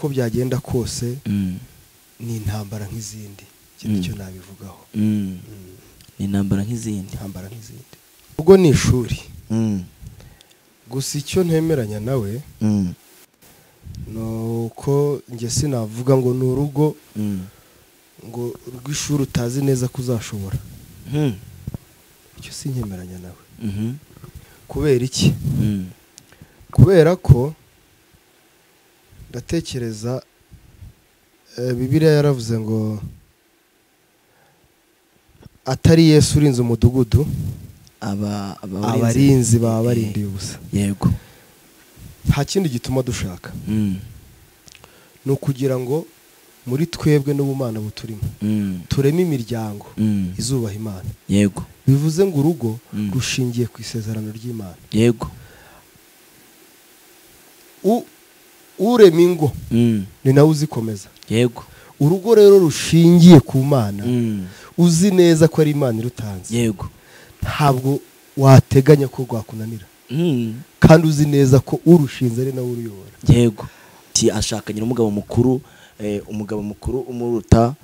uko byagenda kose ni intambara nk'izindi ikindi cyo nabivugaho ni intambara nk'izindi ubwo ni ishuri gusa icyo ntemeranya nawe nuko njye sinavuga ngo ni urugo ngo rw'ishuri utazi neza ko uzashobora icyo sinkemeranya nawe kubera iki kubera ko ndatekereza Bibiliya yaravuze ngo atari Yesu urinze umudugudu abarinzi baba barindiye ubusa yego nta kindi gituma dushaka ni ukugira ngo muri twebwe n'ubumana buturimo tureme imiryango izubaha Imana yego bivuze ngo urugo rushingiye ku isezerano ry'Imana yego urema ingo ni nawe uzikomeza yego urugo rero rushingiye ku Mana uzi neza ko ari Imana irutanze yego ntabwo wateganya ko rwakunanira kandi uzi neza ko urushinze ari nawe uruyobora yego ashakanye n'umugabo mukuru umuruta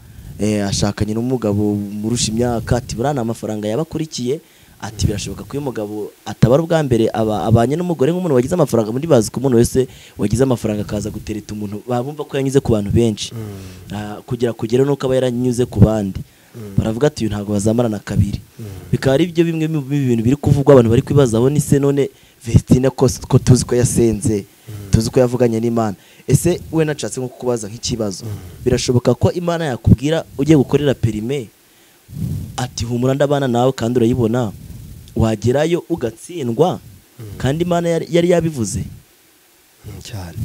ashakanye n'umugabo murusha imyaka ati burana amafaranga yabakurikiye ati birashoboka ko uyu mugabo atabara ubwa mbere abanye n'umugore nk'umuntu wagize amafaranga muri bazi ko umuntu wese wagize amafaranga akaza gutereta umuntu babumva ko yanyuze ku bantu benshi kugera nuko aba yaranyuze ku bandi baravuga ati uyu ntabwo bazamarana kabiri bikaba ari byo bimwe mu bintu biri kuvugwa abantu bari kwibazaho ni se none Vestine ko tuzi ko yasenze tuzi ko yavuganye n'Imana ese we nacatse nko kubaza nk'ikibazo birashoboka ko Imana yakubwira ugiye gukorera perime ati humura ndabana nawe kandi urayibona wagerayo ugatsindwa kandi Imana yari yabivuze cyane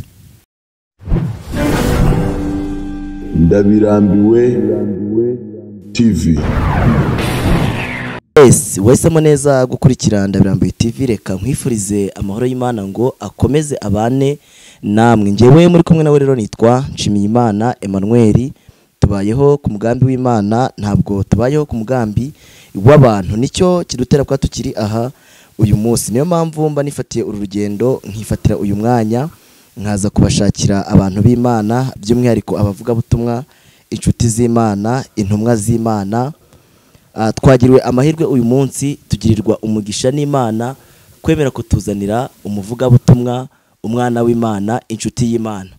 Ndabirambiwe TV wahisemo neza gukurikira Ndabirambiwe TV reka nkwifurize amahoro y'Imana ngo akomeze abane namwe njyewe muri kumwe nawe rero nitwa Nshimiyimana Emmanuel tubayeho ku mugambi w'Imana ntabwo tubayeho ku mugambi w'abantu nicyo kidutera kwa tukiri aha uyu munsi niyo mpamvu mba nifatiye uru rugendo nkifatira uyu mwanya nkaza kubashakira abantu b'Imana by'umwihariko abavuga butumwa inshuti z'Imana intumwa z'Imana twagiriwe amahirwe uyu munsi tugirirwa umugisha n'Imana kwemera kutuzanira umuvuga butumwa umwana w'Imana inshuti y'Imana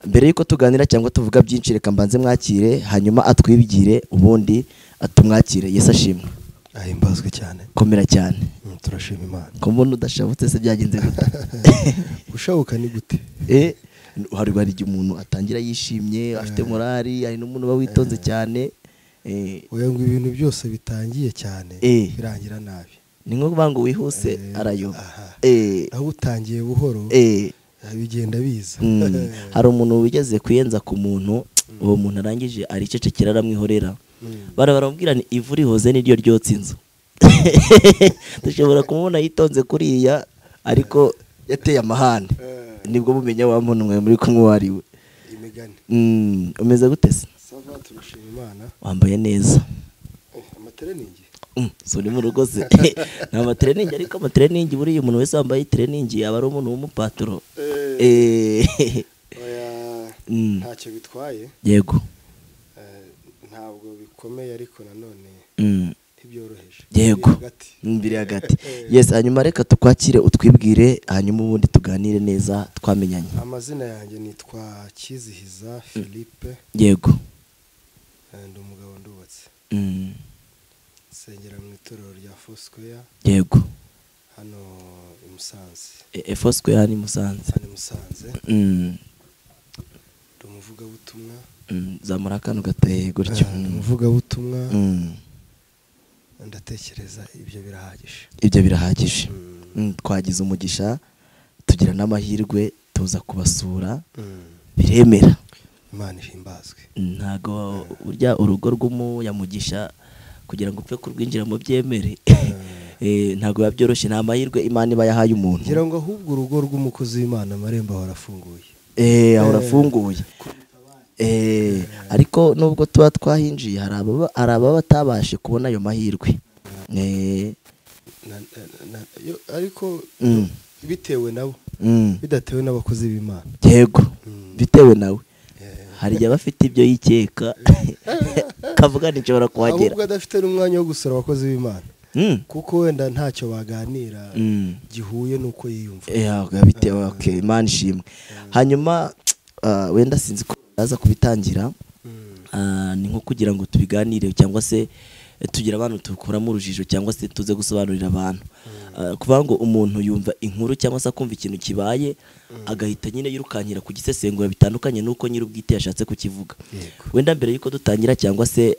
mbere yuko tuganira cyangwa tuvuga byinshi reka mbanze mwakire hanyuma atwibigire ubundi atumwakire Yesu ashimwe ahimbazwe cyane komera cyane turashima Imana ko mbona udashabutse se byagenze gute ushabuka ni gute hari igihe umuntu atangira yishimye afite morali hari n'umuntu uba witonze cyane oya ngo ibintu byose bitangiye cyane birangira nabi ni nko kuvuga ngo wihuse arayoba aho utangiye buhoro bigenda biza hari umuntu wigeze kuyenza ku muntu uwo muntu arangije aricecekera aramwihorera baramubwira ni ivu rihoze niryo ryotsa inzu dushobora kumubona yitonze kuriya ariko yateye amahane nibwo mumenya wa muntu mwe muri kumwe wariwe imigani umeze gute se sava turashima Imana wambaye neza amatereningi so ni mu rugo se nta amatereningi ariko amatereningi buriya umuntu wese wambaye tereningi aba ari umuntu w'umupaturo ntacyo bitwaye yego ntabwo bikomeye ariko nanone ntibyoroheje yego mbere hagati yes hanyuma reka tukwakire utwibwire hanyuma ubundi tuganire neza twamenyanye amazina yanjye nitwa Kizihiza Philippe yego ndi umugabo ndubatse sengera mu itorero rya Foursquare yego hano i Musanze Foursquare ni Musanze ndi umuvuga butumwa zamura akantu gateye gutyo umuvuga butumwa ndatekereza ibyo birahagije twagize umugisha tugira n'amahirwe tuza kubasura biremera Imana ihimbazwe ntago burya urugo rw'umuyamugisha kugira ngo upfe kurwinjiramo byemere ntago biba byoroshye nta mahirwe Imana iba yahaye umuntu ngira ngo ahubwo urugo rw'umukozi w'Imana amarembo ahora afunguye ahora afunguye ariko nubwo tuba twahinjiye hari ababa batabashe kubona ayo mahirwe ariko bitewe nabo bidatewe n'abakozi b'Imana. Yego bitewe nawe hari igihe bafite ibyo yikeka kavuga nishobora kuhagera ahubwo adafite n'umwanya wo gusura abakozi b'Imana kuko wenda ntacyo baganira gihuye n'uko yiyumva bitewe. Okay, Imana ishimwe. Hanyuma wenda sinzi ko aza kubitangira ni nko kugira ngo tubiganire cyangwa se tugira abantu tukuramo urujijo cyangwa se tuze gusobanurira abantu kuvuga ngo umuntu yumva inkuru cyangwa se akumva ikintu kibaye agahita nyine yirukankira ku gisesengura bitandukanye nuko nyir'ubwite yashatse kukivuga. Wenda mbere yuko dutangira cyangwa se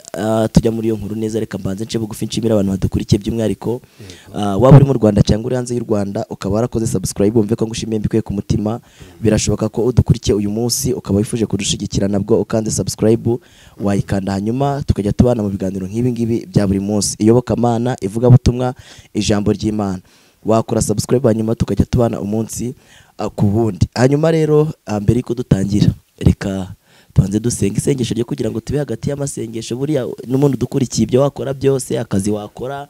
tujya muri iyo nkuru neza, reka mbanze nce bugufi nshimira abantu badukurikiye by'umwihariko waba uri mu Rwanda cyangwa uri hanze y'u Rwanda ukaba warakoze subscribe wumve ko ngushimiye mbikuye ku mutima. Birashoboka ko udukurikiye uyu munsi ukaba wifuje kudushigikira nabwo ukanze subscribe wayikanda, hanyuma tukajya tubana mu biganiro nk'ibi ngibi bya buri munsi, iyobokamana, ivugabutumwa, ijambo ry'Imana. Wakora subscribe hanyuma tukajya tubana umunsi ku wundi. Hanyuma rero mbere yuko dutangira reka tubanze dusenga isengesho ryo kugira ngo tube hagati y'amasengesho. Buriya n'umuntu dukurikiye ibyo wakora byose, akazi wakora,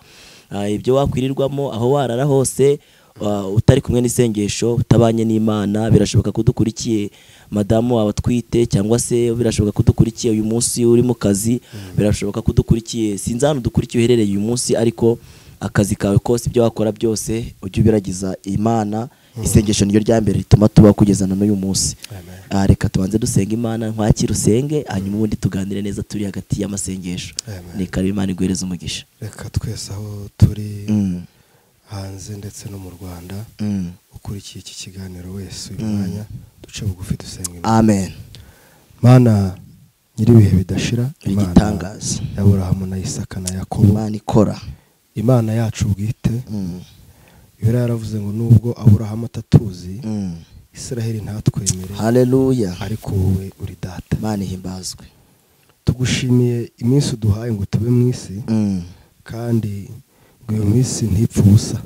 ibyo wakwirirwamo, aho warara hose, utari kumwe n'isengesho, utabanye n'Imana, birashoboka ko dukurikiye madamu wawe atwite cyangwa se birashoboka ko dukurikiye uyu munsi uri mu kazi, birashoboka ko dukurikiye sinzi hano dukurikiye uherereye uyu munsi, ariko akazi kawe kose ibyo wakora byose ujye ubiragiza Imana. Isengesho niryo rya mbere rituma tuba kugezana n'uyu munsi. Reka tubanze dusenga Imana, nkwakira usenge, hanyuma ubundi tuganire neza turi hagati y'amasengesho. Ni kare Imana iguhereze umugisha. Reka twese aho turi hanze ndetse no mu Rwanda ukurikiye iki kiganiro wese uyu mwanya duce bugufi dusenga Imana. Amen. Mana nyiribihe bidashira, Imana igitangaza ya Aburahamu na Isaka na Yakobo, Imana ikora, Imana yacu bwite. Yari yaravuze ngo nubwo Aburahamu atatuzi, Israheli ntatwemere. Haleluya. Ariko wowe uri data. Imana ihimbazwe. Tugushimiye iminsi uduhaye ngo tube mu isi, kandi ngo iyo minsi ntipfe ubusa.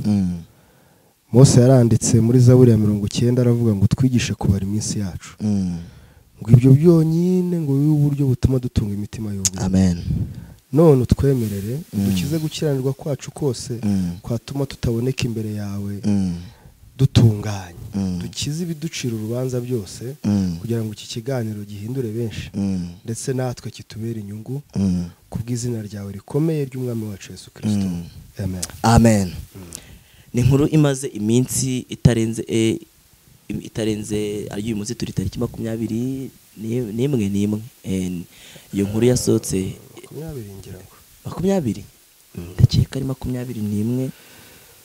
Mose yaranditse muri Zaburi ya 90 aravuga ngo twigishe kubara iminsi yacu, ngo ibyo byonyine ngo bibe uburyo butuma dutunga imitima y'ubuntu. Amen. None utwemerere dukize gukiranirwa kwacu kose kwatuma tutaboneka imbere yawe, dutunganye, dukize ibiducira urubanza byose, kugira ngo iki kiganiro gihindure benshi, ndetse natwe kitubere inyungu, kubw'izina ryawe rikomeye ry'umwami wacu Yesu Kristo. Amen. Amen. Ni inkuru imaze iminsi itarenze uyu munsi turi tariki 21. Iyo nkuru yasohotse 20 ndakeka ari 21.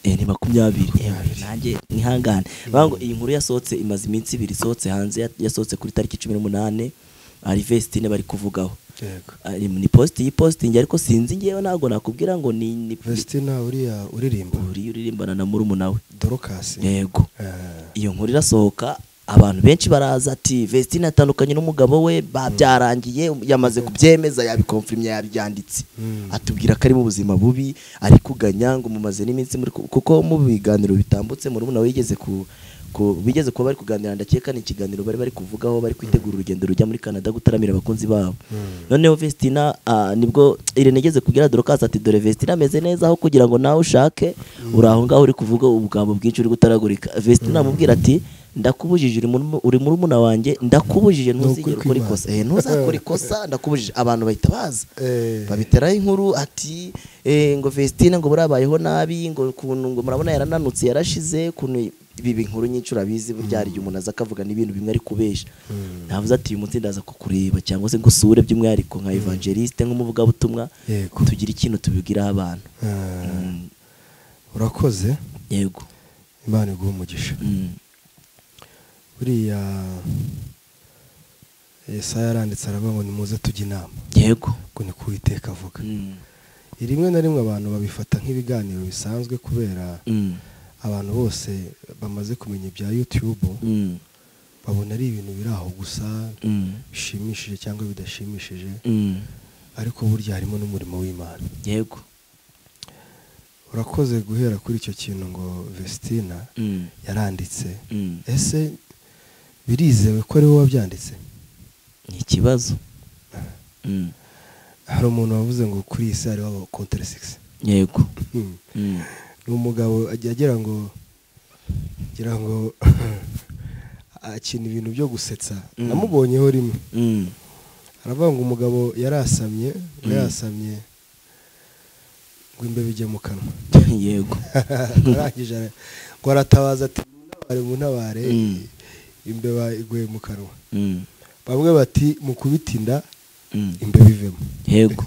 Ni 20 nanjye nkihangane bango. Iyi nkuru yasohotse imaze iminsi 2 isohotse hanze, yasohotse kuri tariki 18. Ari Vestine bari kuvugaho. Ni posting ariko sinzi ngewe ntago nakubwira ngo ni Vestine uririmbana na murumuna we Dorcas. Yego. Iyo nkuru irasohoka, abantu benshi baraza ati Vestine atandukanye n'umugabo we, babyarangiye, yamaze kubyemeza, yabikonfirmye, yabyanditse, atubwira ko ari mu buzima bubi, ari kuganya, ngo mumaze n'iminsi muri kuko mu biganiro bitambutse murumuna we bigeze kuba bari kuganira, ndakeka ni ikiganiro bari kuvugaho, bari kwitegura urugendo rujya muri Canada gutaramira abakunzi babo. Noneho Vestine nibwo Irene igeze kugira Dorcas ati dore Vestine ameze neza aho kugira ngo nawe ushake, uri aho ngaho uri kuvuga ubugambo bwinshi uri gutaragurika. Vestine amubwira ati ndakubujije, uri murumuna wanjye, ndakubujije ntuzigere ukora ikosa, ntuzakora ikosa, ndakubujije. Abantu bahita baza babiteraho inkuru ati ngo Vestine ngo burabayeho nabi, ngo kuntu ngo murabona yarananutse, yarashize, kuntu ibi inkuru nyinshi urabizi, burya hari umuntu aza akavuga n'ibintu bimwe ari kubesha. Ntavuze ati uyu munsi ndaza kukureba cyangwa se ngusure by'umwihariko nka evangeliste, nk'umuvugabutumwa, tugira ikintu tubibwiraho abantu. Urakoze. Yego. Imana iguhe umugisha. Buriya Yesaya yaranditse aravuga ngo nimuze tujye inama. Yego. Ngo ni Uwiteka avuga. Rimwe na rimwe abantu babifata nk'ibiganiro bisanzwe kubera abantu bose bamaze kumenya ibya YouTube, babona ari ibintu biri aho gusa, bishimishije cyangwa bidashimishije, ariko burya harimo n'umurimo w'Imana. Yego. Urakoze guhera kuri icyo kintu ngo Vestine yaranditse. Ese birizewe ko ari wowe wabyanditse? Ni ikibazo. Hari umuntu wavuze ngo kuri isi hari waba contre 6. Yego. Umugabo agira ngo ngira ngo akina ibintu byo gusetsa namubonyeho rimwe aravuga ngo umugabo yarasamye ngo imbeba ijye mu kanwa yego arangije ngo aratabaza ati muntabare imbeba iguye mu kanwa bamwe bati mukubita inda imbeba ivemo yego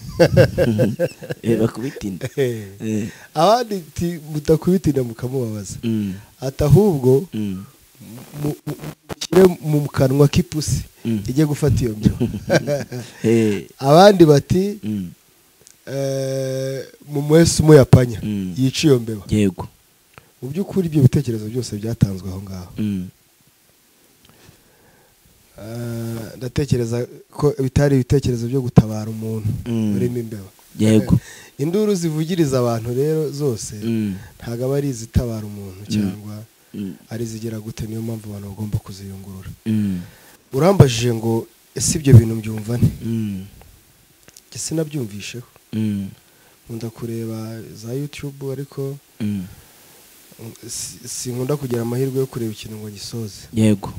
bakubita inda abandi ati mutakubita inda mukamubabaza ati ahubwo mushyire mu kanwa k'ipusi ijye gufata iyo mbeba abandi bati mu mwese umuyapanya yica iyo mbeba yego mu by'ukuri ibyo bitekerezo byose byatanzwe aho ngaho ndatekereza ko bitari ibitekerezo byo gutabara umuntu urimo imbeba yego induru zivugiriza abantu rero zose ntabwo aba ari izitabara umuntu cyangwa ari izigira gute, niyo mpamvu abantu bagomba kuziyungurura. Urambajije ngo ese ibyo bintu mbyumva nte? Ese nabyumvisheho nkunda kureba za YouTube ariko sinkunda kugira amahirwe yo kureba ikintu ngo gisoze. Yego.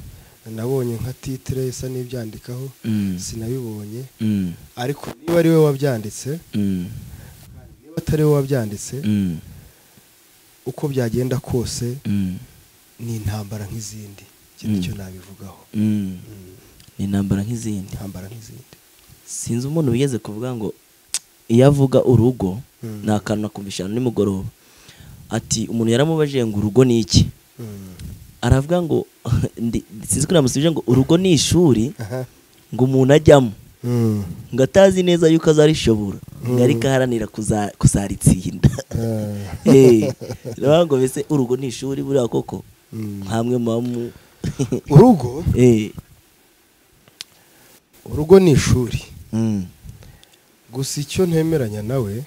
Nabonye nka titre isa n'ibyandikaho sinabibonye ariko niba ari we wabyanditse niba atari we wabyanditse uko byagenda kose ni intambara nk'izindi kintu cyo nabivugaho. Ni intambara nk'izindi. Sinzi umuntu wigeze kuvuga ngo iyo avuga urugo nta kantu nakumvishana nimugoroba ati umuntu yaramubajije ngo urugo ni iki, aravuga ngo sinzi ko namusubije ngo urugo ni ishuri ngo umuntu ajyamo ngo atazi neza yuko azarishobora ngo ariko aharanira kuzaritsinda. Rero ngo bese urugo ni ishuri buriya koko hamwe mamu urugo ni ishuri. Gusa icyo ntemeranya nawe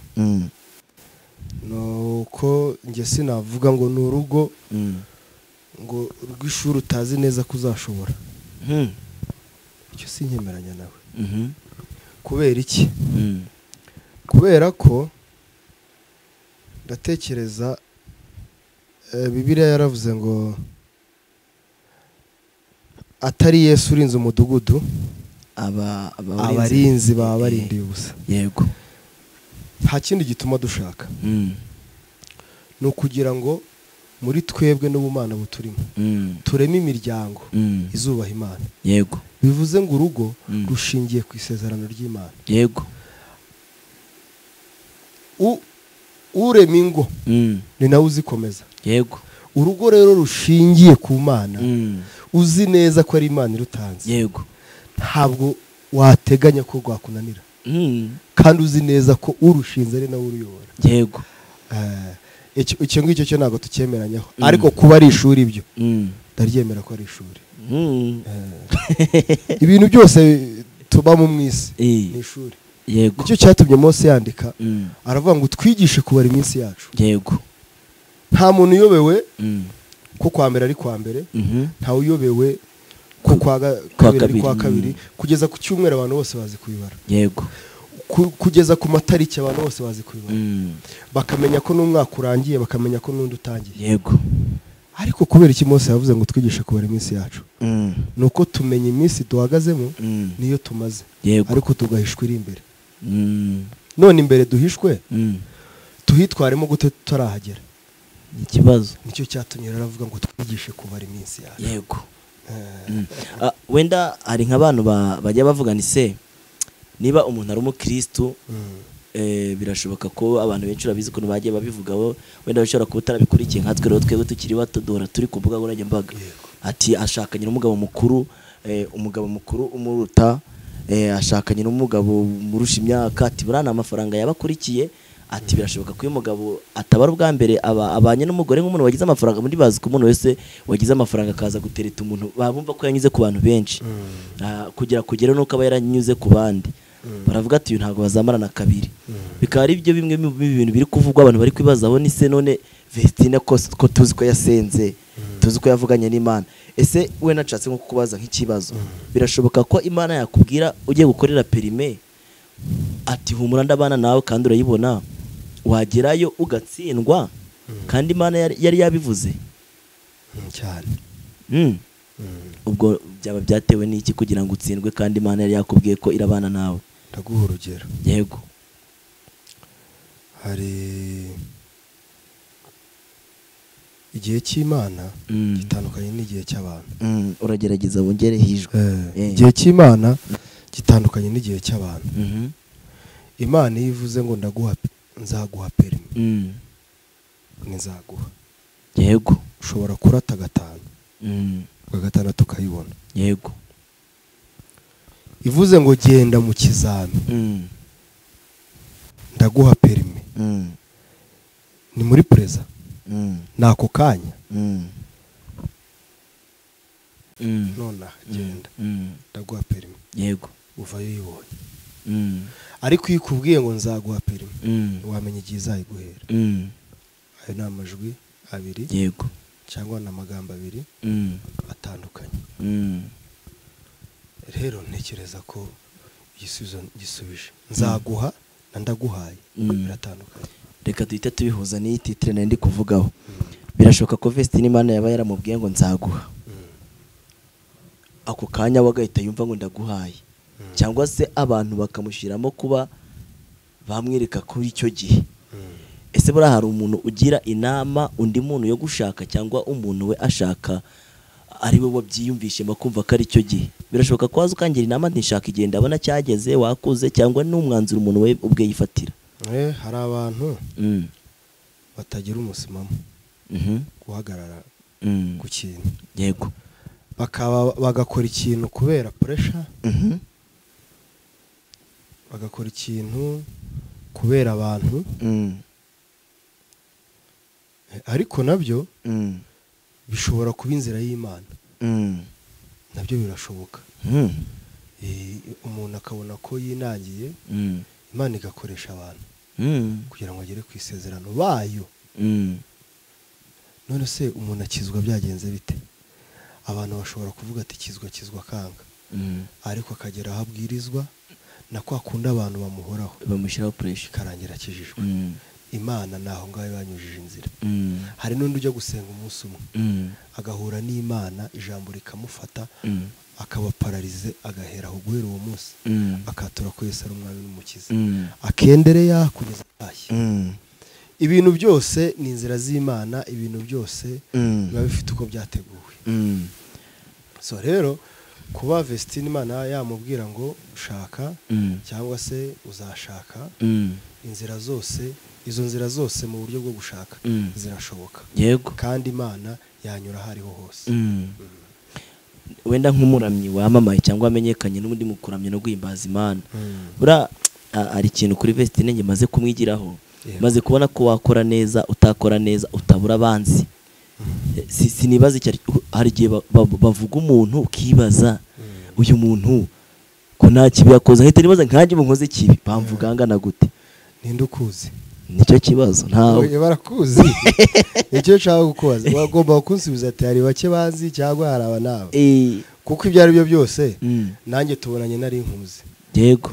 nuko njye sinavuga ngo ni urugo ngo rw'ishuri utazi neza ko uzashobora. Icyo sinyemeranya nawe. Kubera iki? Kubera ko ndatekereza Bibiliya yaravuze ngo atari Yesu urinze umudugudu abarinzi baba barindiye ubusa. Yego. Nta kindi gituma dushaka ni ukugira ngo muri twebwe n'ubumana buturimo tureme imiryango izubaha Imana. Yego. Bivuze ngo urugo rushingiye ku isezerano ry'Imana. Yego. Urema ingo ni nawe uzikomeza. Yego. Urugo rero rushingiye ku Mana uzi neza ko ari Imana irutanze. Yego. Ntabwo wateganya ko rwakunanira kandi uzi neza ko urushinze ari nawe uruyobora. Yego. Icyo ngicyo cyo ntabwo tucyemeranyaho ariko kuba ari ishuri ibyo ndaryemera ko ari ishuri. Ibintu byose tubamo mu isi ni ishuri. Yego. Icyo cyatumye Mose yandika aravuga ngo twigishe kubara iminsi yacu. Yego. Nta muntu uyobewe ko kwa mbere ari kwa mbere, nta uyobewe ko kwa kabiri ari kwa kabiri, kugeza ku cyumweru abantu bose bazi kubibara. Yego. Kugeza ku matariki abantu bose bazi kubibara. Bakamenya ko n'umwaka urangiye, bakamenya ko n'undi utangiye. Yego. Ariko kubera iki Mose yavuze ngo twigishe kubara iminsi yacu? Nuko tumenya iminsi duhagazemo niyo tumaze. Yego. Ariko tugahishwa iri imbere. None imbere duhishwe tuhitwaremo gute tutarahagera? Ikibazo nicyo cyatumye aravuga ngo twigishe kubara iminsi yacu. Yego. Wenda hari nk'abantu bajya bavugana ise niba umuntu ari umukristo birashoboka ko abantu benshi urabizi ko bagiye babivugaho, wenda bashobora kuba utarabikurikiye nka twebwe tukiri bato duhora turi ku mbuga nkoranyambaga ati ashakanye n'umugabo mukuru, umugabo mukuru umuruta, ashakanye n'umugabo murusha imyaka, ati burana amafaranga yabakurikiye, ati birashoboka ko uyu mugabo atabara ubwa mbere abanye n'umugore nk'umuntu wagize amafaranga. Muri bazi ko umuntu wese wagize amafaranga akaza gutereta umuntu babumva ko yanyuze ku bantu benshi kugera nuko aba yaranyuze ku bandi, baravuga ati uyu ntabwo bazamarana kabiri. Bikaba ari byo bimwe mu bintu biri kuvugwa abantu bari kwibazaho ni se none Vestine ko tuzi ko yasenze, tuzi ko yavuganye n'Imana. Ese we nacatse nko kukubaza nk'ikibazo, birashoboka ko Imana yakubwira ugiye gukorera perime ati humura ndabana nawe kandi urayibona, wagerayo ugatsindwa kandi Imana yari yabivuze? cyane. ubwo byaba byatewe n'iki kugira ngo utsindwe kandi Imana yari yakubwiye ko irabana nawe? Ndaguha urugero. Yego. Hari igihe cy'Imana gitandukanye n'igihe cy'abantu. Uragerageza wongere hijwe. Igihe cy'Imana gitandukanye n'igihe cy'abantu. Imana iyo ivuze ngo nzaguha perimi, nzaguha. Yego. Ushobora kurata gatanu, gatandatu ukayibona. Yego. Ivuze ngo genda mu kizami, ndaguha perimi, ni muri preza, nako kanya, nona genda, ndaguha perimi. Yego. Uvayo yibonye. Ariko iyo ikubwiye ngo nzaguha perimi, wamenya igihe izayiguhera. Ayo ni amajwi abiri. Yego. Cyangwa n'amagambo abiri atandukanye. Rero ntekereza ko igisubizo gisubije nzaguha na ndaguhaye biratandukanye. Reka duhita tubihuza n'iyi titre nari ndi kuvugaho. Birashoboka ko Vestine Imana yaba yaramubwiye ngo nzaguha, ako kanya wagahita yumva ngo ndaguhaye, cyangwa se abantu bakamushiramo kuba bamwereka kuri icyo gihe. Ese bura hari umuntu ugira inama undi muntu yo gushaka, cyangwa umuntu we ashaka ari we wabyiyumvishe makumva ko ari cyo gihe? Birashoboka ko waza ukangira inama ntishaka igihe ndabona cyageze wakuze, cyangwa n'umwanzuro umuntu we ubwe yifatira. Hari abantu batagira umusimamo guhagarara ku kintu. Yego. Bagakora ikintu kubera pressure, bagakora ikintu kubera abantu, ariko nabyo bishobora kuba inzira y'Imana. Nabyo birashoboka. Umuntu akabona ko yinangiye, Imana igakoresha abantu kugira ngo agere ku isezerano bayo. None se umuntu akizwa byagenze bite? Abantu bashobora kuvuga ati kizwa kanga, ariko akagera aho abwirizwa na kwa kundi abantu bamuhoraho bamushyiraho pressure karangira akijijwe. Imana naho ngaho banyujije inzira. Hari n'undi ujya gusenga umunsi umwe agahura n'Imana, ijambo rikamufata, akaba pararize, agahera aho guhera uwo munsi akatura ko Yesu ari umwami n'umukiza, akendereya kugeza atashye. Ibintu byose ni inzira z'Imana, ibintu byose biba bifite uko byateguwe. So rero kuba Vestine Imana yamubwira ngo ushaka cyangwa se uzashaka, inzira zose, izo nzira zose mu buryo bwo gushaka zirashoboka. Yego. Kandi Imana yanyura hariho hose. Wenda nk'umuramyi wamamaye cyangwa amenyekanye n'ubundi mu kuramya no guhimbaza Imana, bura ari ikintu kuri Vestine nge maze kumwigiraho, maze kubona ko wakora neza utakora neza utabura abanzi. Sinibaza icyo hari igihe bavuga umuntu ukibaza uyu muntu ko nta kibi yakoze, ahita nibaza nkanjye munkoze kibi bamvuga ngana gute? Ninde ukuzi? Nicyo kibazo. Ntawe barakuzi. Nicyo nshaka kukubaza, wagomba kunsubiza ati hari bake banzi cyangwa hari aba nawe? Kuko ibyo ari byo byose nanjye tubonanye nari nkuzi. Yego.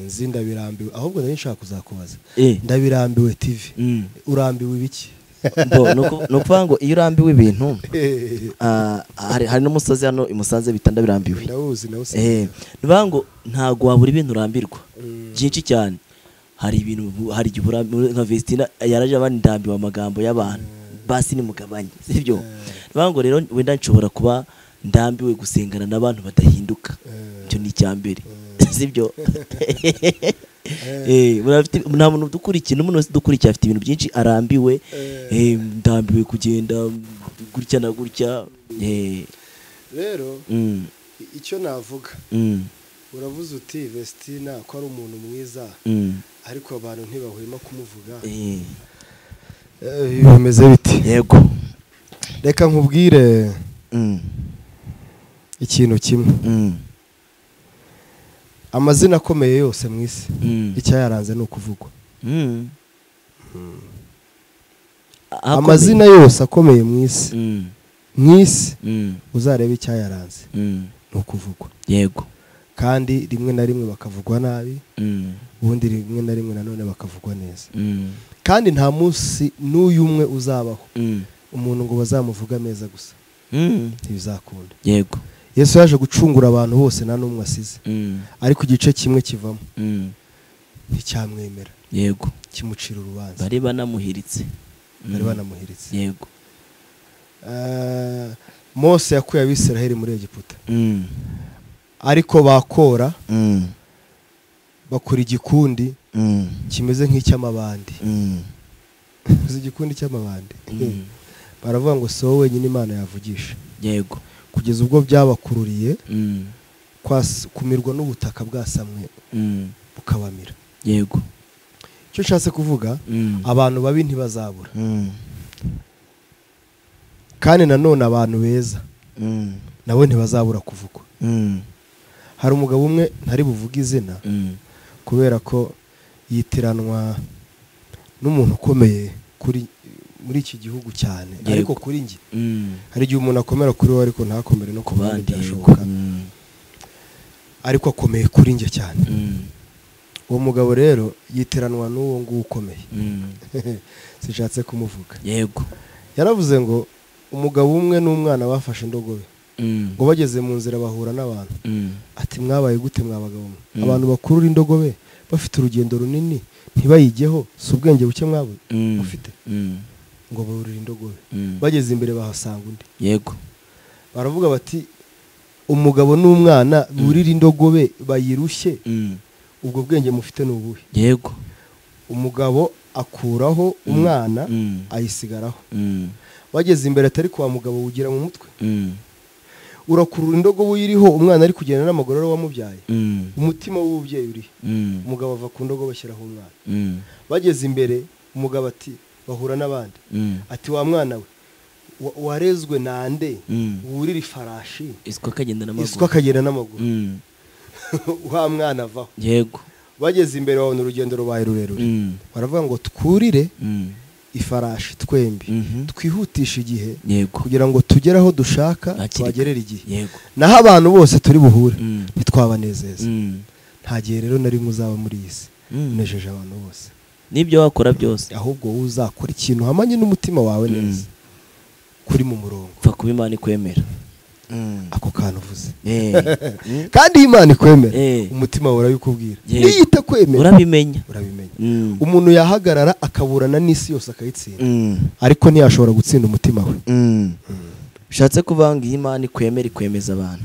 Nzi ndabirambiwe, ahubwo nari nshaka kuzakubaza, ndabirambiwe TV, urambiwe ibiki? No kuvuga ngo iyo urambiwe ibintu, hari n'umusozi hano imusanze bita ndabirambiwe. Ndawuzi nawuzi. Nivuga ngo ntago wabura ibintu urambirwa byinshi cyane. Hari ibintu, hari igihe nka Vestine yaraje abandi ndambiwe amagambo y'abantu, basi nimugabanye, sibyo? Nivuga ngo rero wenda nshobora kuba ndambiwe gusengana n'abantu badahinduka, cyo ni cyambere, sibyo? Nta muntu dukurikira, n'umuntu wese dukurikira afite ibintu byinshi arambiwe. Ndambiwe kugenda gutya na gutya. Rero icyo navuga, uravuze uti Vestine ko ari umuntu mwiza, ariko abantu ntibahwema kumuvuga. Bimeze biti? Yego. Reka nkubwire ikintu kimwe. Amazina akomeye yose mu isi icyayaranze ni ukuvugwa. Amazina yose akomeye mu isi uzareba icyayaranze ni ukuvugwa. Yego. Kandi rimwe na rimwe bakavugwa nabi, ubundi rimwe na rimwe nanone bakavugwa neza. Kandi nta munsi n'uyu umwe uzabaho umuntu ngo bazamuvuga neza gusa. ntibizakunda. yego Yesu yaje gucungura abantu bose nta n'umwe asize, ariko igice kimwe kivamo nticyamwemera, yego kimucira urubanza, bari banamuhiritse yego. Mose yakuye Abisiraheli muri Egiputa, ariko bakora bakora igikundi kimeze nk'icy'amabandi. Uzi igikundi cy'amabandi? Baravuga ngo so wenyine Imana yavugisha, yego, kugeza ubwo byabakururiye kumirwa n'ubutaka bwasamwe bukabamira, yego. Icyo nshatse kuvuga, abantu babi ntibazabura, kandi nanone abantu beza nabo ntibazabura kuvugwa. Hari umugabo umwe ntari buvuge izina kubera ko yitiranwa n'umuntu ukomeye muri iki gihugu cyane, ariko kuri njye hari igihe umuntu akomera kuri we ariko ntakomere no ku bandi, byashoboka, ariko akomeye kuri njye cyane. Uwo mugabo rero yitiranwa n'uwo nguwo ukomeye, sishatse kumuvuga, yego. Yaravuze ngo umugabo umwe n'umwana bafashe indogobe, ngo bageze mu nzira bahura n'abantu, ati mwabaye gute mwabagabo mwe? Abantu bakurura indogobe bafite urugendo runini ntibayigeho, si ubwenge buke mwabuze ufite? Ngo burira indogobe, bageze imbere bahasanga undi, yego. Baravuga bati umugabo n'umwana burira indogobe bayirushye, ubwo bwenge mufite n'ubuhe? Yego. Umugabo akuraho umwana ayisigaraho, bageze imbere atari kwa mugabo ugira mu mutwe, urakurura indogobe uyiriho, umwana ari kugenda n'amaguru ari wamubyaye, umutima w'ububyeyi uri, umugabo ava ku ndogobe ashyiraho umwana. Bageze imbere umugabo ati bahura n'abandi, ati wa mwana we warezwe nande wurira ifarashi iswa akagenda n'amaguru? Wa mwana avaho, yego. Bageze imbere babona urugendo rubaye rurerure, baravuga ngo twurire ifarashi twembi, twihutisha igihe kugira ngo tugere aho dushaka, twagerera igihe, naho abantu bose turi buhure ntitwabanezeza. Nta gihe rero nari muzaba muri iyi si unejeje abantu bose, n'ibyo wakora byose, ahubwo wowe uzakora ikintu hamanye n'umutima wawe neza, kuri mu murongo, pfa kuba Imana ikwemera. Ako kantu uvuze, kandi Imana ikwemera, umutima wawe urabikubwira, niyita kwemera urabimenya. Umuntu yahagarara akaburana n'isi yose akayitsinda, ariko ntiyashobora gutsinda umutima we. Bishatse kuvanga Imana ikwemera, ikwemeza abantu.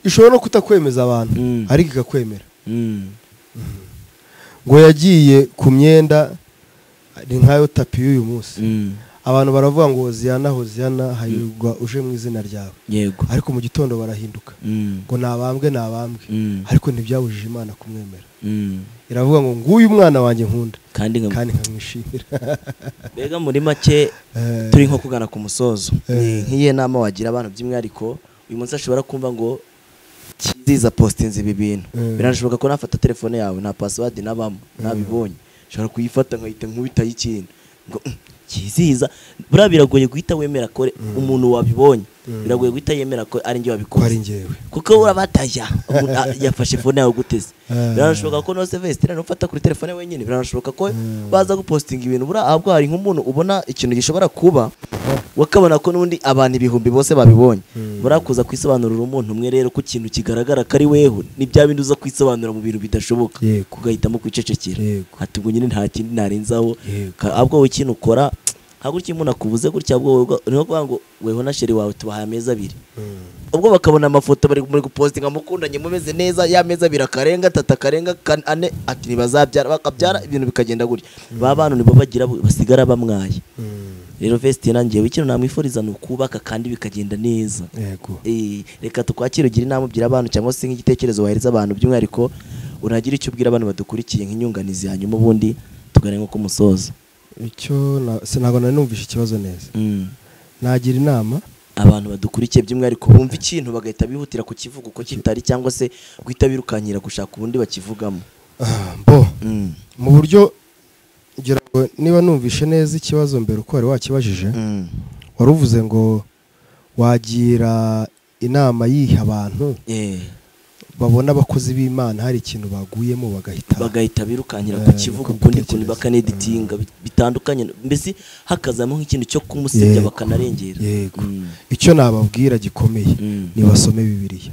Ishobora no kutakwemeza abantu, ariko ikakwemera. Ngo yagiye ku myenda ni nkayo tapi y'uyu munsi, abantu baravuga ngo Hoziyana hahirwa uje mu izina ryawe, yego, ariko mu gitondo barahinduka ngo nabambwe, ariko ntibyabujije Imana kumwemera. Iravuga ngo nguyu umwana wanjye nkunda kandi nkamwishimira. Mbega muri make turi nko kugana ku musozo, nk'iye nama wagira abantu by'umwihariko uyu munsi ashobora kumva ngo kiziza postinze ibi bintu, biranashoboka ko nafata telefone yawe nta password nabamo nabibonye, nshobora kuyifata nkahita nkubita y'ikintu ngo kiziza. Bura biragoye guhita wemera ko umuntu wabibonye, biragoye guhita yemera ko ari njye wabikoze, ari njyewe, kuko urabataya yafashe phone yawe guteze. Biranashoboka ko no Sylvestre nufata kuri telefone wenyine, biranashoboka ko baza gupostinga ibintu, bura ahubwo hari nk'umuntu ubona ikintu gishobora kuba wakabona ko n'undi abantu ibihumbi bose babibonye, burakuza kwisobanurira umuntu umwe rero ku kintu kigaragara kari weho, ni bya bindi uza kwisobanura mu bintu bidashoboka, kugahitamo kwicecekera, ati ubwo nyine nta kindi narenzaho. Ahubwo wowe ikintu ukora ntabwo umuntu akubuze gutya, bwo niho kuvuga ngo weho na sheri wawe tubahaye ameza abiri, ubwo bakabona amafoto bari gupostinga mukundanye mumeze neza, ya meza abiri akarenga 3 akarenga 4, ati ntibazabyara bakabyara, ibintu bikagenda gutya. Ba bantu nibo bagira basigara bamwaye. Rero Vesti nanjye ikintu namwifuriza ni ukubaka kandi bikagenda neza. Yego. Reka tukwakira ugira inama ubyira abantu, cyangwa se nk'igitekerezo wahereza abantu by'umwihariko unagira icyo ubwira abantu badukurikiye nk'inyunganizi, hanyuma ubundi tugarenga ko musozo. Icyo ntabwo nanumvishe ikibazo neza. Nagira inama abantu badukurikiye by'umwihariko bumva ikintu bagahita bihutira kukivuga uko kitari, cyangwa se guhita birukanyira gushaka ubundi bakivugamo. Mu buryo ngira ngo niba numvishe neza ikibazo mbere uko wari wakibajije, waruvuze ngo wagira inama yiha abantu babona abakozi b'Imana hari ikintu baguyemo bagahita birukankira ku kivugo ukundi kuntu bakaneditinga bitandukanye, mbese hakazamo nk'ikintu cyo kumusebya bakanarengera. Yego. Icyo nababwira gikomeye ni basome Bibiliya.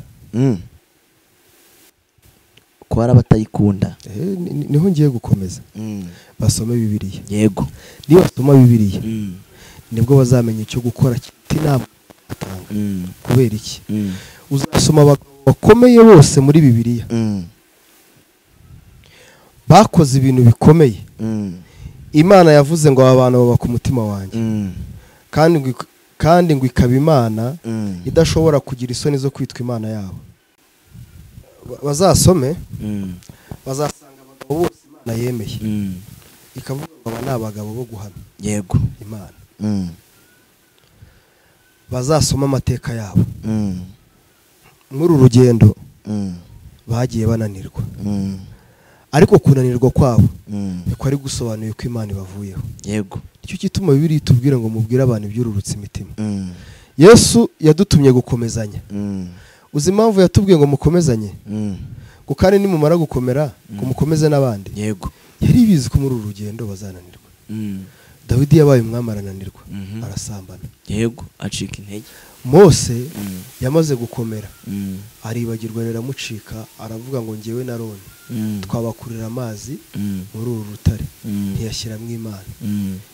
ko hari abatayikunda. Niho ngiye gukomeza. Basome Bibiliya. Yego. Niba basoma Bibiliya nibwo bazamenya icyo gukora inama. Kubera iki? Uzasoma abagabo bakomeye bose muri Bibiliya bakoze ibintu bikomeye. Imana yavuze ngo aba bantu baba ku mutima wanjye, kandi ngo ikaba Imana idashobora kugira isoni zo kwitwa Imana yabo. Bazasome bazasanga abagabo bose Imana yemeye ikavuga ngo aba ni abagabo bo guhamya. Yego. Imana. Bazasoma amateka yabo muri uru rugendo bagiye bananirwa, ariko kunanirwa kwabo niko ari gusobanuye ko Imana ibavuyeho. Yego. Icyo gituma Bibiliya itubwira ngo mubwire abantu iby'ururutse imitima. Yesu yadutumye gukomezanya. Uzi impamvu yatubwiye ngo mukomezanye? Ngo kandi nimumara gukomera ngo mukomeze n'abandi. Yego. Yari bizi ko muri uru rugendo bazananirwa. Dawidi yabaye umwami arananirwa, arasambana. Yego, acika intege. Mose yamaze gukomera aribagirwa riramucika, aravuga ngo ngewe na Aroni twabakurira amazi muri uru rutare, ntiyashyiramo Imana.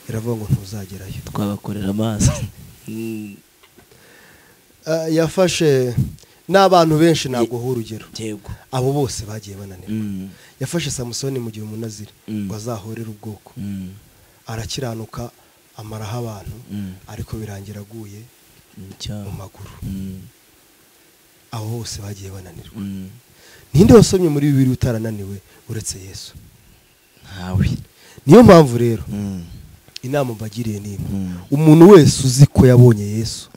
Iravuga ngo ntuzagerayo, twabakorera amazi. Yafashe n'abantu benshi ntabwo ho urugero. Yego. Abo bose bagiye bananirwa. Yafashe Samusoni mu gihe umunaziri ngo azahorere ubwoko, arakiranuka amaraho abantu, ariko birangira aguye mu maguru. Abo bose bagiye bananirwa. Ninde wasomye muri Bibiliya utarananiwe uretse Yesu? Ntawe. Niyo mpamvu rero inama mbagiriye ni umuntu wese uzi ko yabonye Yesu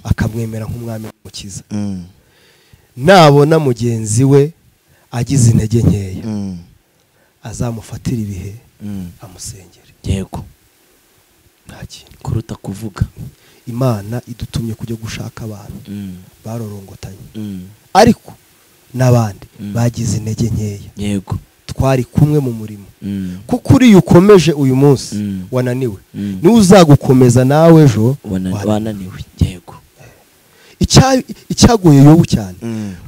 akamwemera nk'umwami n'umukiza, nabona mugenzi we agize intege nkeya azamufatira ibihe amusengere. Yego. Nta kintu kuruta kuvuga. Imana idutumye kujya gushaka abantu barorongotanye, ariko n'abandi bagize intege nkeya. Yego. Twari kumwe mu murimo, kuko uri ukomeje uyu munsi wananiwe, ni uzagukomeza nawe ejo wananiwe. Yego. Icyagoye Yobu cyane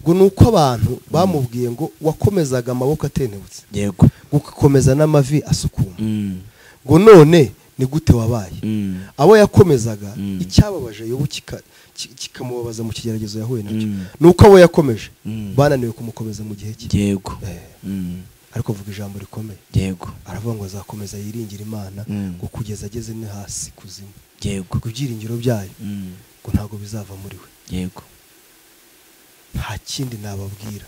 ngo nuko abantu bamubwiye ngo wakomezaga amaboko atenebutse. Yego. Gukomeza n'amavi asukuma, ngo none ni gute wabaye? Abo yakomezaga icyababaje Yobu kikamubabaza mu kigeragezo yahuye nacyo, nuko abo yakomeje bananiwe kumukomeza mu gihe cye. Yego. Ariko vuga ijambo rikomeye. Yego. Aravuga ngo azakomeza yiringira Imana ngo kugeza ageze ne hasi kuzimu. Yego. Kubyiringiro byayo ngo ntago bizava muri we. Yego. Nta kindi nababwira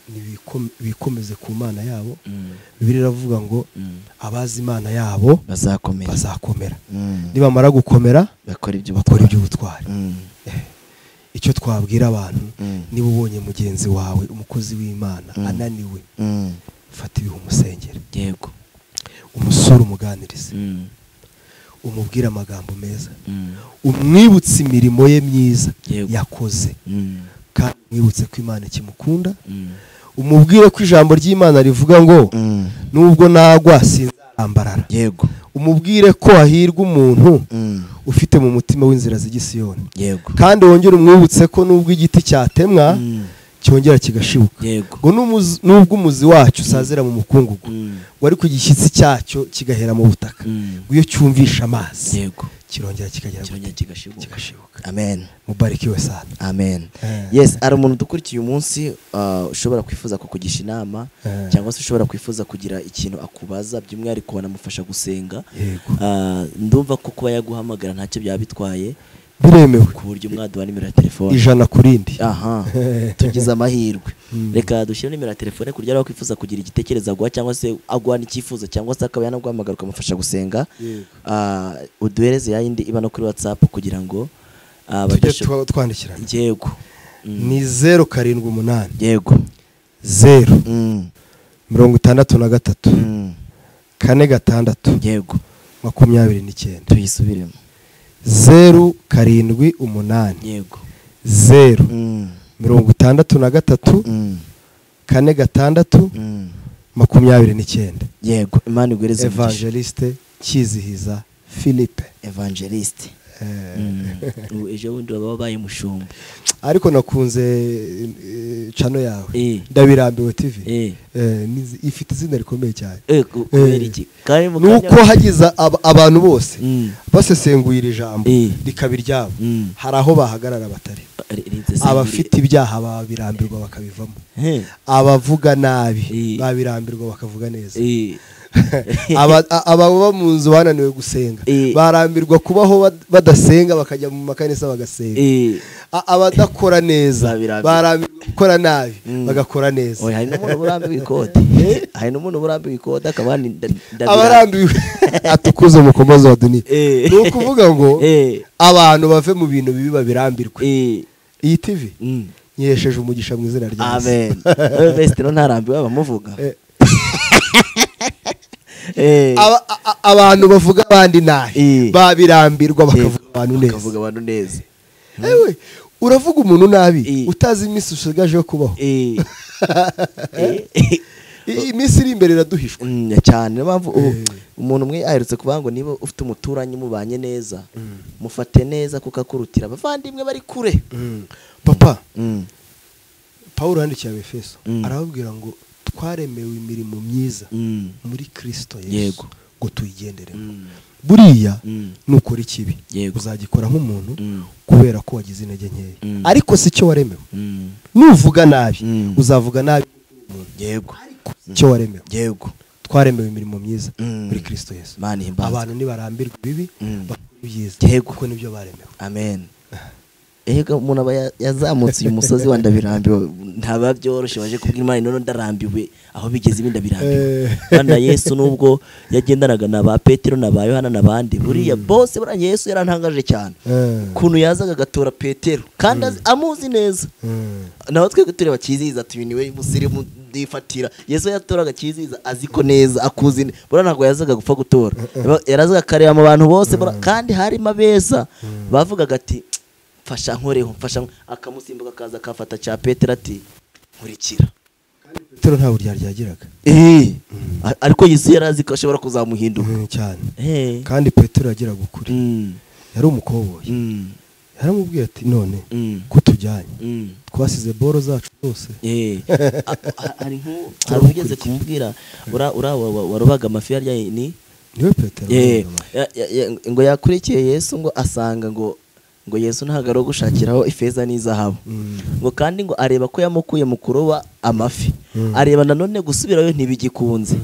ni bikomeze ku Mana yabo. Bibiliya iravuga ngo abazi Imana yabo bazakomera. Nibamara gukomera bakora iby'ubutwari. Icyo twabwira abantu, niba ubonye mugenzi wawe umukozi w'Imana ananiwe, fata ibihe umusengere. Yego. Umusore umuganirize, umubwire amagambo meza, umwibutse imirimo ye myiza yakoze, kandi mwibutse ko Imana ikimukunda. Umubwire ko ijambo ry'Imana rivuga ngo nubwo nagwa sinzarambarara. Yego. Umubwire ko hahirwa umuntu ufite mu mutima w'inzira z'igisiyoni. Yego. Kandi wongere umwibutse ko nubwo igiti cyatemwa cyongera kigashibuka. Yego. Ngo nubwo umuzi wacyo usazira mu mukungugu, ngo ariko igishyitsi cyacyo kigahera mu butaka, ngo iyo cyumvisha amazi. Yego. kirongera kikagera kigashibuka. Amen. Mubarikiwe sana. Amen. Yes, ari umuntu dukurikiye umunsi ushobora kwifuza kukugisha inama cyangwa se ushobora kwifuza kugira ikintu akubaza, by'umwihariko wanamufasha gusenga. Ndumva ko kuba yaguhamagara ntacyo byaba bitwaye, biremewe ku buryo mwaduha nimero ya telefone 100 kurindi. Aha. Tugize amahirwe. Reka dushyire nimero ya telefone kugira ngo kwifuza kugira igitekerezo agwa cyangwa se agwa n'icyifuzo cyangwa se akaba yanaguhamagara ukamufasha gusenga. Uduhereze yindi iba no kuri WhatsApp kugira ngo twandikirana. Yego. Ni 078. Yego. 0 63 4 Yego. 29. Tuyisubiremo. 078. Yego. 0 63 4 26 yego Imana igwereze umugisha. Evangeliste Kizihiza Philippe. Evangeliste ejo bundi baba baye mushumba Ariko nakunze channel yawe Ndabirambiwe TV ifite izina rikomeye cyane kubera iki kandi nuko hagiza abantu bose basesenguyira ijambo rikabiryabo hari aho bahagarara batari abafite ibyaha babirambirwa bakabivamo abavuga nabi babirambirwa bakavuga neza ababa mu nzu bananiwe gusenga barambirwa kubaho badasenga bakajya mu makanisa bagasenga abadakora neza barambirwa gukora nabi bagakora neza. Hari n'umuntu burambiwe ikode hari n'umuntu burambiwe ikode akabandi abarambiwe atukuze umukomozo wa dunia ni ukuvuga ngo abantu bave mu bintu bibi babirambirwe. Iyi TV nyesheje umugisha mu izina rya Yesu. Amen. Best no ntarambiwe bamuvuga abantu bavuga abandi nabi babirambirwa bakavuga abantu neza. Ewe uravuga umuntu nabi utazi iminsi usigaje kubaho. Iminsi iri imbere iraduhishwa cyane. Mpamvu umuntu umwe aherutse kuvuga ngo niba ufite umuturanyi mubanye neza mufate neza kuko akurutira abavandimwe bari kure. Papa Paulo yandikiye Abefeso arababwira ngo twaremewe imirimo myiza muri Kristo Yesu ngo tuyigenderemo. Buriya nukora ikibi uzagikora nk'umuntu kubera ko wagize intege nkeya, ariko si cyo waremewe. Nuvuga nabi uzavuga nabi yego cyo waremewe. Yego twaremewe imirimo myiza muri Kristo Yesu. Abantu nibarambirwa bibi bakubyiza kuko nibyo baremewe. Amen. Ega umuntu aba yazamutse uyu musozi wa Ndabirambiwe ntaba byoroshye baje kubwira Imana none ndarambiwe aho bigeze ibinda birambiwe. Kandi Yesu nubwo yagendanaga na ba Petero na ba Yohana nabandi buriya bose bura Yesu yarantangaje cyane kuntu yazaga agatora Petero kandi amuzi neza. Naho twe tureba Kizihiza tuyiniwe musirimu difatira Yesu yatoraga Kizihiza aziko neza akuzi bura ntago yazaga gupfa gutora yarazaga kareba mu bantu bose kandi hari mabeza bavugaga ati fasha nkoreho mfasha akamusimbuka kaza kafata cya Petero ati nkurikira. Petero nta burya ryagiraga ariko Yesu yarazi ko ashobora kuzamuhinduka cyane. Kandi Petero yagiraga ukuri yari umukoboyi yaramubwiye ati none ko tujyanye twasize boro zacu zose. Hari ugeze kumubwira warubaga amafi yarya ni niwe Petero ngo yakurikiye Yesu ngo asanga ngo Yesu ntago ari gushakiraho ifeza n'izahabu ngo kandi ngo areba ko yamukuye mu kuroba amafi areba nanone gusubirayo ntibigikunze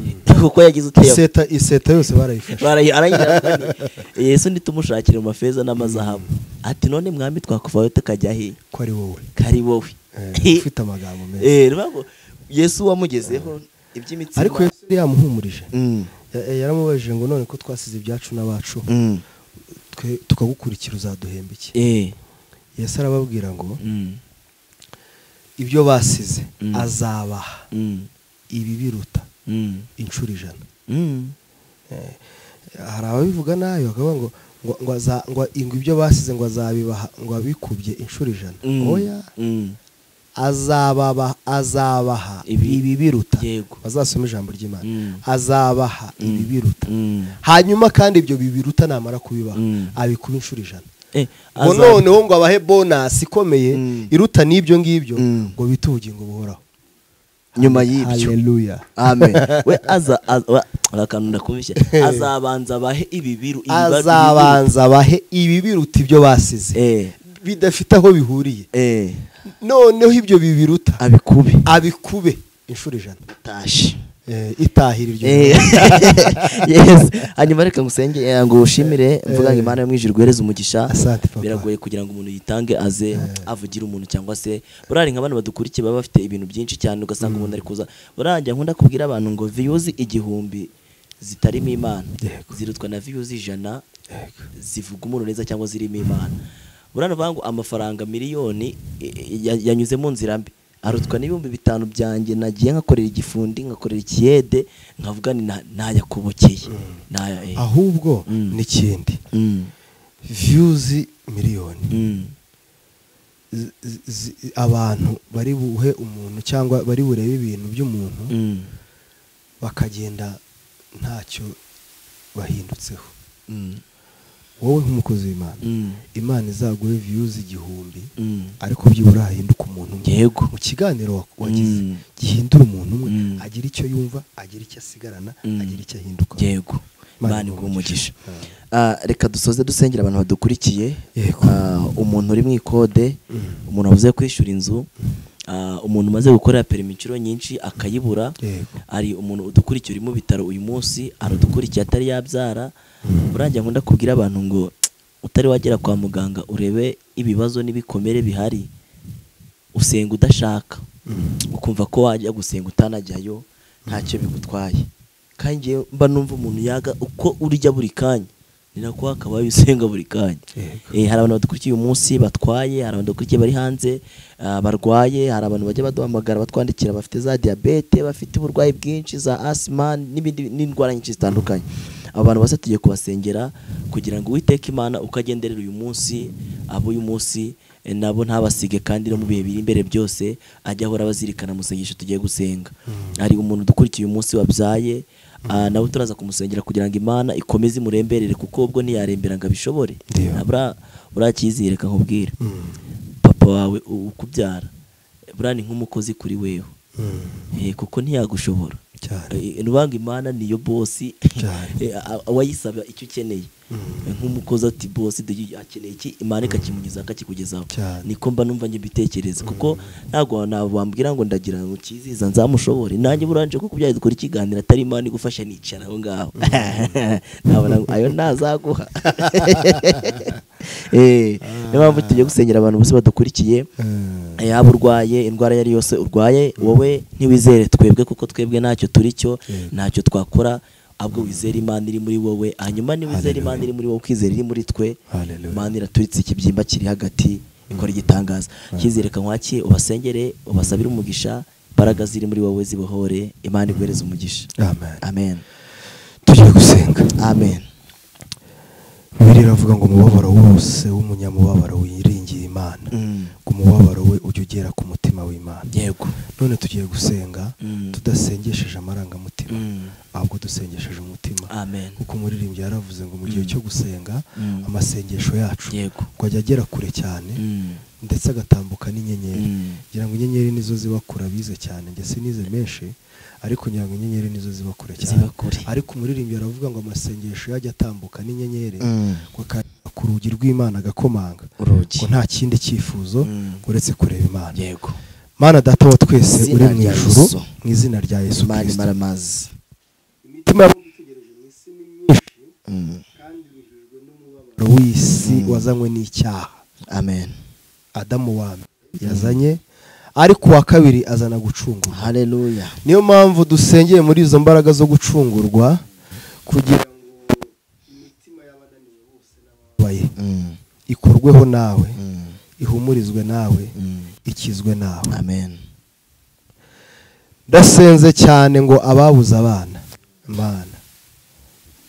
kuko yagize uteye iseta yose barayifashe Yesu nditumushakira mu mafeza n'amazahabu ati none mwami twakuvayo tukajya he ko ari wowe kari wowe ufite amagambo meza. Yesu wamugezeho iby'imitsima ariko Yesu yamuhumurije yaramubajije ngo none ko twasize ibyacu n'abacu tukagukurikira uzaduhemba iki? Yesu arababwira ngo ibyo basize azabaha ibi biruta inshuro 100. Hari ababivuga nayo bakavuga ngo ibyo basize ngo azabibaha ngo abikubye inshuro 100. Oya azabaha ibi biruta. Bazasoma ijambo ry'Imana azabaha ibi biruta hanyuma kandi ibyo bibiruta namara kubibaha abikuba inshuro 100. ngo noneho ngo abahe bonus ikomeye iruta n'ibyo ngibyo ngo bite ubugingo buhoraho nyuma y'ibyo. Haleluya. Amen. We akanunda kumvisha azabanza bahe ibibiru azabanza bahe ibibiruta ibyo basize bidafite aho bihuriye. Noneho ibyo bibiruta abikube inshuro 100. Tashi itahira iryo. Yes. Hanyuma reka ngusenge ngo ushimire mvuga ngo Imana yo mwijuru guhereza umugisha. Biragoye kugira ngo umuntu yitange aze avugira umuntu cyangwa se burari nk'abantu badukurikiye baba bafite ibintu byinshi cyane ugasanga umuntu ari kuza buranje nkunda kubwira abantu ngo views 1000 zitarimo Imana zirutwa na views 100 zivuga umuntu neza cyangwa zirimo Imana. Burana bangu amafaranga miliyoni yanyuze mu nzira mbi arutwa n'ibihumbi 5 byanjye nagiye nkakorera igifundi ngakorera ikiyede nkavuga ni nayakubokeye ahubwo n'ikindi views miliyoni abantu bari buhe umuntu cyangwa bari burebe ibintu by'umuntu bakagenda ntacyo bahindutseho. Wowe nk'umukozi w'Imana, Imana izaguhe views 1000 ariko byibura hahinduka umuntu yego mu kiganiro wagize gihindura umuntu umwe, agira icyo yumva, agira icyo asigarana, agira icyo ahinduka. Yego Imana igumugisha. Reka dusoze dusengera abantu badukurikiye. Umuntu uri mu ikode, umuntu avuze kwishyura inzu, umuntu umaze gukorera perimi inshuro nyinshi akayibura, ari umuntu udukurikiye uri mu bitaro uyu munsi, ari udukurikiye atari yabyara. Burangiye nkunda kubwira abantu ngo utari wagera kwa muganga urebe ibibazo n'ibikomere bihari, usenga udashaka, ukumva ko wajya gusenga utanajyayo ntacyo bigutwaye. Kandi mba numva umuntu yaga uko urya buri kanya ni nako akabaye usenga buri kanya. Hari abantu badukurikiye uyu munsi batwaye, hari abantu badukurikiye bari hanze barwaye, hari abantu bajya baduhamagara batwandikira bafite za diabete, bafite uburwayi bwinshi za asthma n'ibindi n'indwara nyinshi zitandukanye. Abantu bose tugiye kubasengera kugira ngo Uwiteka Imana ukagenderera uyu munsi, abo uyu munsi nabo ntabasige, kandi no mu bihe biri imbere byose ajya ahora bazirikana musengesho tugiye gusenga. Hari umuntu dukurikiye uyu munsi wabyaye, nawe turaza kumusengera kugira ngo Imana ikomeze imuremberere, kuko ubwo ntiyarembera ngo abishobore. Urakizire nkubwira papa wawe ukubyara burani nk'umukozi kuri wewe, kuko ntiyagushobora. Nubanga Imana niyo bosi wayisaba icyo ukeneye, nk'umukozi ati bosi akeneye iki, Imana ikakimunyuza akakikugezaho. Niko mba numva njye bitekereza, kuko ntabwo nabambwira ngo ndagira ngo kiziza nzamushobore. Nanjye buranje ko kubyaye dukora ikiganiro atari Imana igufasha nicara aho ngaho nabona ayo nazaguha. Niyo mpamvu tugiye gusengera abantu bose badukurikiye. Yaba urwaye indwara yari yose urwaye, wowe ntiwizere twebwe, kuko twebwe ntacyo turi cyo, ntacyo twakora, ahubwo wizera Imana iri muri wowe. Hanyuma niwizera Imana iri muri wowe, ukizera iri muri twe, Imana iraturitse ikibyimba kiri hagati, ikora igitangaza. Kizere kankwaki ubasengere, ubasabire umugisha, imbaraga ziri muri wowe zibohore, Imana iguhereze umugisha. Amen. Tugiye gusenga. Amen. Bibiliya iravuga ngo umubabaro wose w'umunyamubabaro wiringiye Imana, ku mubabaro we ujye ugera ku mutima w'Imana. Yego. None tugiye gusenga tudasengesheje amarangamutima, ahubwo dusengesheje umutima. Amen. Kuko umuririmbyi yaravuze ngo mu gihe cyo gusenga amasengesho yacu ngo ajya agera kure cyane, ndetse agatambuka n'inyenyeri. Ngira ngo inyenyeri nizo ziba kure abize cyane, njye sinize menshi, ariko ngira ngo inyenyeri nizo ziba kure cyane. Ariko umuririmbyi aravuga ngo amasengesho yajya atambuka n'inyenyeri, ku rugi rw'Imana agakomanga, ngo nta kindi cyifuzo uretse kureba Imana. Yego. Mana Data wa twese uri mu ijuru, mu izina rya Yesu Kristo, imitima y'abagutegereje mu isi ni myinshi, kandi bijejwe n'umubabaro w'isi wazanywe n'icyaha. Amen. Adamu wa mbere yazanye, ariko uwa kabiri azana gucungurwa. Haleluya. Niyo mpamvu dusengeye muri izo mbaraga zo gucungurwa, kugira ngo imitima y'abananiwe bose n'ababaye ikorweho nawe, ihumurizwe nawe, ikizwe nawe. Amen. Ndasenze cyane ngo ababuze abana, Mana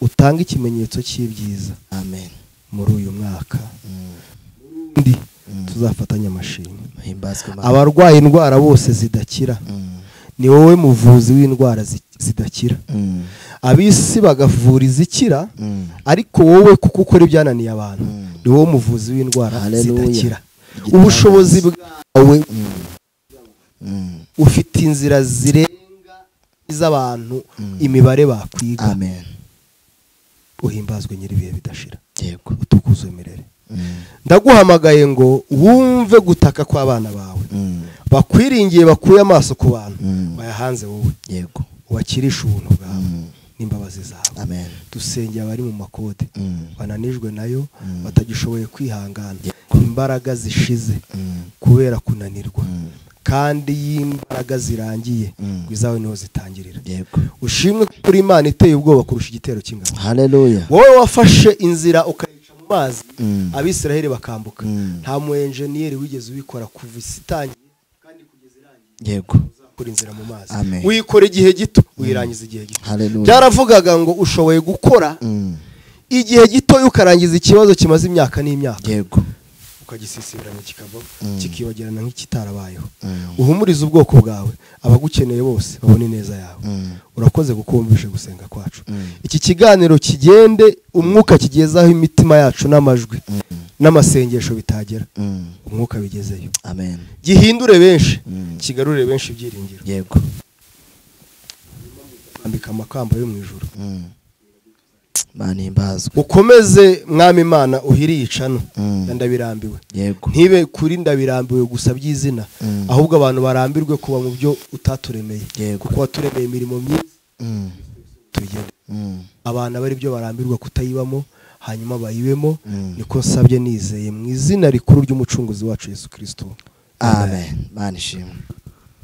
utanga ikimenyetso cy'ibyiza. Amen. Muri uyu mwaka undi tuzafatanya amashimwe. Abarwaye indwara bose zidakira, ni wowe muvuzi w'indwara zidakira. Abisi bagavura izikira, ariko wowe kuko ukora ibyananiye abantu, ni wowe muvuzi w'indwara zidakira. Ubushobozi bwawe ufite inzira zirenga iz'abantu imibare bakwiga. Amen. Uhimbazwe nyiribihe bidashira. Yego. Utukuzemerere. Ndaguhamagaye ngo wumve gutaka kw'abana bawe, bakwiringiye bakuye amaso ku bantu, bayahanze wowe. Yego. Wakirisha ubuntu bwawe n'imbabazi zawe. Amen. Dusengera abari mu makode, bananijwe nayo, batagishoboye kwihangana, imbaraga zishize kubera kunanirwa, kandi y'imbaraga zirangiye izawe niho zitangirira. Yego. Ushimwe kuri Imana iteye ubwoba kurusha igitero cy'ingabo. Haleluya. Wowe wafashe inzira ukayica mu mazi, Abisiraheli bakambuka. Nta mu engineer wigeze ubikora kuva isitangiye kandi kugeza irangiye. Yego. Uzakora inzira mu mazi. Amen. Uyikora igihe gito, uyirangiza igihe gito. Haleluya. Byaravugaga ngo ushoboye gukora igihe gito ukarangiza ikibazo kimaze imyaka n'imyaka. Yego. ukagisisibiranya kikavaho kikibagirana nk'ikitarabayeho. Uhumurize ubwoko bwawe, abagukeneye bose babone neza yawe. Urakoze gukumvisha gusenga kwacu. Iki kiganiro kigende umwuka kigezaho imitima yacu n'amajwi n'amasengesho bitagera, umwuka bigezeyo. Amen. Gihindure benshi, kigarurire benshi ibyiringiro. Yego. Ambika amakamba yo mu ijuru. Mani imbazwe. Ukomeze mwami Imana uhiriye icano. Ndabirambiwe. Yego. Ntibe kuri ndabirambiwe gusa by'izina, ahubwo abantu barambirwe kuba mu byo utaturemeye. Kuko waturemeye imirimo myiza. Tugende. Abana bari byo barambirwa kutayibamo, hanyuma bayibemo. Niko nsabye nizeye mu izina rikuru ry'umucunguzi wacu Yesu Kristo. Amen. Mani shimwe.